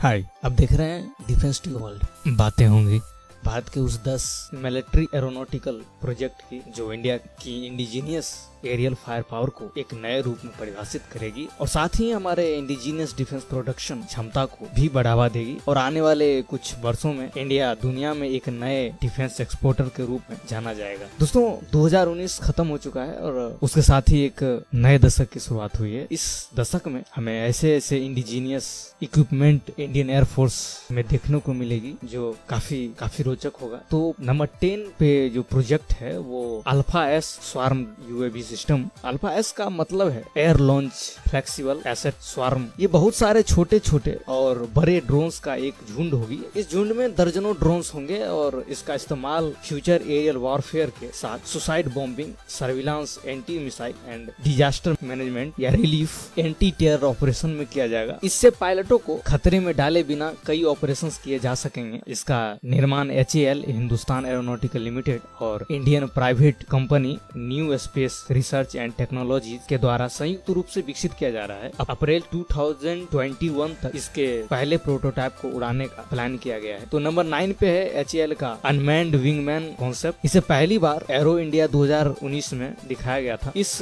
हाय, अब देख रहे हैं डिफेंस टू वर्ल्ड। बातें होंगी भारत के उस 10 मिलिट्री एरोनॉटिकल प्रोजेक्ट की जो इंडिया की इंडिजीनियस एरियल फायर पावर को एक नए रूप में परिभाषित करेगी और साथ ही हमारे इंडिजीनियस डिफेंस प्रोडक्शन क्षमता को भी बढ़ावा देगी और आने वाले कुछ वर्षों में इंडिया दुनिया में एक नए डिफेंस एक्सपोर्टर के रूप में जाना जाएगा। दोस्तों 2019 खत्म हो चुका है और उसके साथ ही एक नए दशक की शुरुआत हुई है। इस दशक में हमें ऐसे ऐसे इंडिजीनियस इक्विपमेंट इंडियन एयरफोर्स में देखने को मिलेगी जो काफी रोचक होगा। तो नंबर 10 पे जो प्रोजेक्ट है वो alpha S swarm UAV system. Alpha S का मतलब है air launch flexible asset swarm. ये बहुत सारे छोटे छोटे और बड़े ड्रोन्स का एक झुंड होगी। इस झुंड में दर्जनों ड्रोन्स होंगे और इसका इस्तेमाल फ्यूचर एरियल वॉरफेयर के साथ suicide bombing, surveillance, anti missile and disaster management या रिलीफ, एंटी टेरर ऑपरेशन में किया जाएगा। इससे पायलटों को खतरे में डाले बिना कई ऑपरेशन किए जा सकेंगे। इसका निर्माण HAL हिंदुस्तान एरोनॉटिकल लिमिटेड और Indian private company new space research and technology के द्वारा संयुक्त रूप से विकसित किया जा रहा है। अप्रैल 2021 तक इसके पहले प्रोटोटाइप को उड़ाने का प्लान किया गया है। तो नंबर 9 पे है HAL का अनमैन्ड विंगमैन कॉन्सेप्ट। इसे पहली बार एरो इंडिया 2019 में दिखाया गया था। इस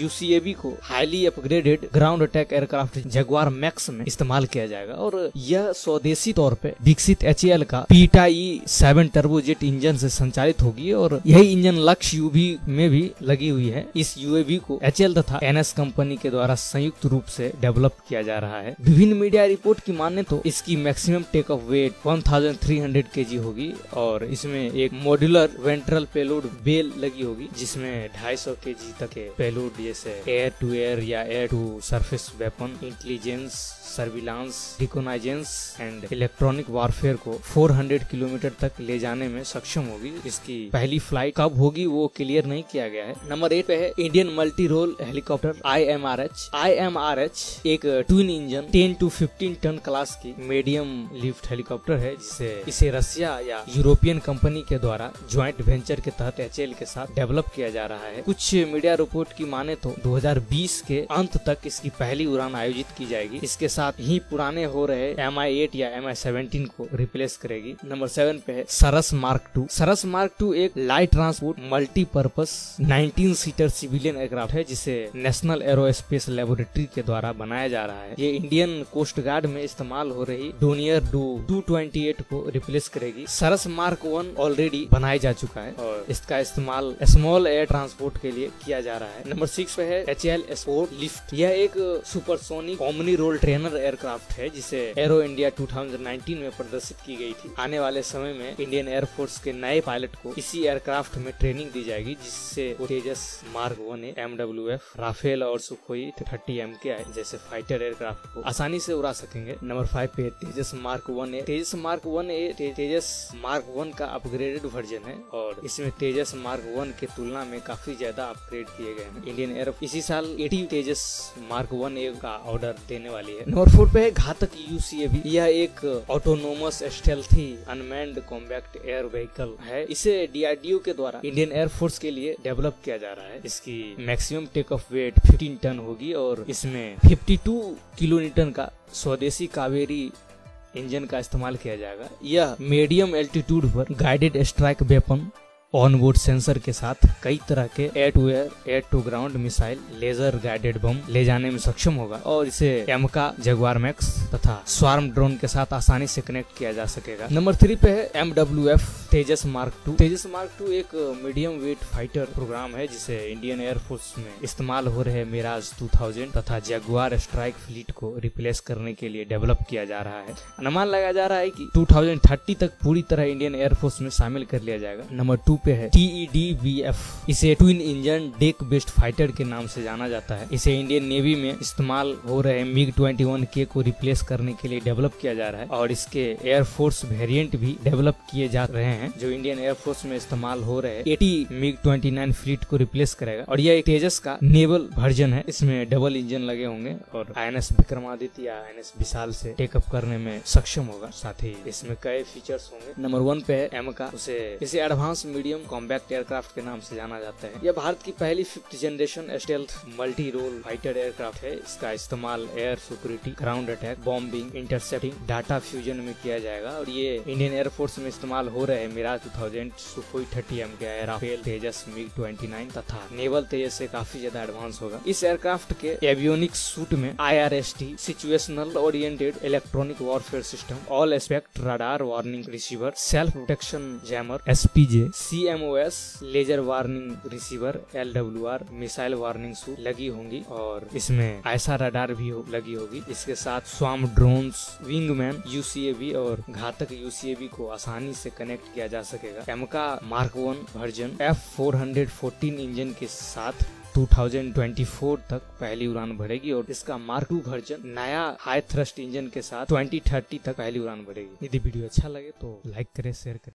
UCAV को highly upgraded ground attack aircraft Jaguar max में इस्तेमाल किया जाएगा और यह स्वदेशी तौर पे विकसित HAL का पीटा E7 टर्बोजेट इंजन से संचालित होगी और यही इंजन लक्ष्य UV में भी लगी हुई है। इस UAV को HAL तथा NS कंपनी के द्वारा संयुक्त रूप से डेवलप किया जा रहा है। विभिन्न मीडिया रिपोर्ट की माने तो इसकी maximum take off weight 1300 kg होगी और इसमें एक मॉड्यूलर वेंट्रल पेलोड बेल लगी होगी जिसमें 250 kg तक के पेलोड जैसे एयर टू एयर या air to surface weapon, intelligence, surveillance, reconnaissance and electronic warfare को 400 किलोमीटर तक ले जाने में सक्षम होगी। इसकी पहली फ्लाइट कब होगी वो क्लियर नहीं किया गया है। नंबर 8 पे है Indian multi role helicopter IMRH एक twin engine 10 to 15 ton class की मीडियम लिफ्ट हेलीकॉप्टर है जिसे इसे रसिया या यूरोपियन कंपनी के द्वारा ज्वाइंट वेंचर के तहत HAL के साथ डेवलप किया जा रहा है। कुछ मीडिया रिपोर्ट की माने तो 2020 के अंत तक इसकी पहली उड़ान आयोजित की जाएगी। इसके साथ ही पुराने हो रहे MI8 या MI17 को रिप्लेस करेगी। नंबर 7 पे है सरस मार्क 2। सरस मार्क 2 एक light transport multipurpose 19 seater civilian aircraft है जिसे नेशनल एरोस्पेस लेबोरेटरी के द्वारा बनाया जा रहा है। ये इंडियन कोस्ट गार्ड में इस्तेमाल हो रही डोनियर 228 को रिप्लेस करेगी। सरस मार्क 1 ऑलरेडी बनाया जा चुका है और इसका इस्तेमाल स्मॉल एयर ट्रांसपोर्ट के लिए किया जा रहा है। नंबर 6 पे है HAL स्पोर्ट लिफ्ट। यह एक supersonic omni role trainer aircraft है जिसे एरो इंडिया 2019 में प्रदर्शित की गई थी। आने वाले समय में इंडियन एयरफोर्स के नए पायलट को इसी एयरक्राफ्ट में ट्रेनिंग दी जाएगी जिससे वो तेजस मार्क 1A, MWF, राफेल और सुखोई 30 MKI जैसे फाइटर एयरक्राफ्ट को आसानी से उड़ा सकेंगे। नंबर 5 पे तेजस मार्क 1A। तेजस मार्क 1A तेजस मार्क 1 का अपग्रेडेड वर्जन है और इसमें तेजस मार्क 1 के तुलना में काफी ज्यादा अपग्रेड किए गए हैं। इंडियन एयर इसी साल 80 तेजस मार्क 1A का ऑर्डर देने वाली है। नंबर 4 पे है घातक UCAV। यह एक autonomous stealthy unmanned combat air vehicle है। इसे DRDO के द्वारा इंडियन एयरफोर्स के लिए डेवलप किया जा रहा है। इसकी maximum take off weight 15 ton होगी और इसमें 52 किलोन्यूटन का स्वदेशी कावेरी इंजन का इस्तेमाल किया जाएगा। यह मीडियम एल्टीट्यूड पर guided strike weapon, onboard sensor के साथ कई तरह के air to air, air to ground missile, laser guided bomb ले जाने में सक्षम होगा और इसे एमका जगुआर मैक्स तथा स्वार्म ड्रोन के साथ आसानी से कनेक्ट किया जा सकेगा। नंबर 3 पे है MWF तेजस मार्क 2। तेजस मार्क 2 एक मीडियम वेट फाइटर प्रोग्राम है जिसे इंडियन एयरफोर्स में इस्तेमाल हो रहे मिराज 2000 तथा जगुआर स्ट्राइक फ्लीट को रिप्लेस करने के लिए डेवलप किया जा रहा है। अनुमान लगाया जा रहा है कि 2030 तक पूरी तरह इंडियन एयरफोर्स में शामिल कर लिया जाएगा। नंबर 2 पे है TEDVF। इसे twin engine deck based fighter के नाम से जाना जाता है। इसे इंडियन नेवी में इस्तेमाल हो रहे MiG-21K को रिप्लेस करने के लिए डेवलप किया जा रहा है और इसके एयरफोर्स वेरिएंट भी डेवलप किए जा रहे हैं जो इंडियन एयरफोर्स में इस्तेमाल हो रहे 80 MiG-29 फ्लीट को रिप्लेस करेगा और यह एक तेजस का नेवल वर्जन है। इसमें डबल इंजन लगे होंगे और INS विक्रमादित्य या INS विशाल से टेकअप करने में सक्षम होगा। साथ ही इसमें कई फीचर्स होंगे। नंबर 1 पे है एमका। इसे advance medium medium combat aircraft के नाम से जाना जाता है। यह भारत की पहली 5th generation stealth multi role fighter aircraft है। इसका इस्तेमाल air security, ground attack, bombing, intercepting, data fusion में किया जाएगा और ये इंडियन एयरफोर्स में इस्तेमाल हो रहे मिराज 2000, सुखोई 30M के राफेल, तेजस, MiG-29 तथा नेवल तेजस से काफी ज्यादा एडवांस होगा। इस एयरक्राफ्ट के एवियोनिक्स सूट में IRST situational oriented electronic warfare system, all aspect radar warning receiver, self protection jammer, SPJ, CMOS laser warning receiver, LWR missile warning suite लगी होंगी और इसमें ऐसा रडार भी लगी होगी। इसके साथ स्वाम ड्रोन्स, विंगमैन, UCAV और घातक UCAV को आसानी से कनेक्ट किया जा सकेगा। एमका मार्क 1 वर्जन F414 इंजन के साथ 2024 तक पहली उड़ान भरेगी और इसका मार्क 2 वर्जन नया हाई थ्रस्ट इंजन के साथ 2030 तक पहली उड़ान भरेगी। यदि वीडियो अच्छा लगे तो लाइक करें, शेयर करें।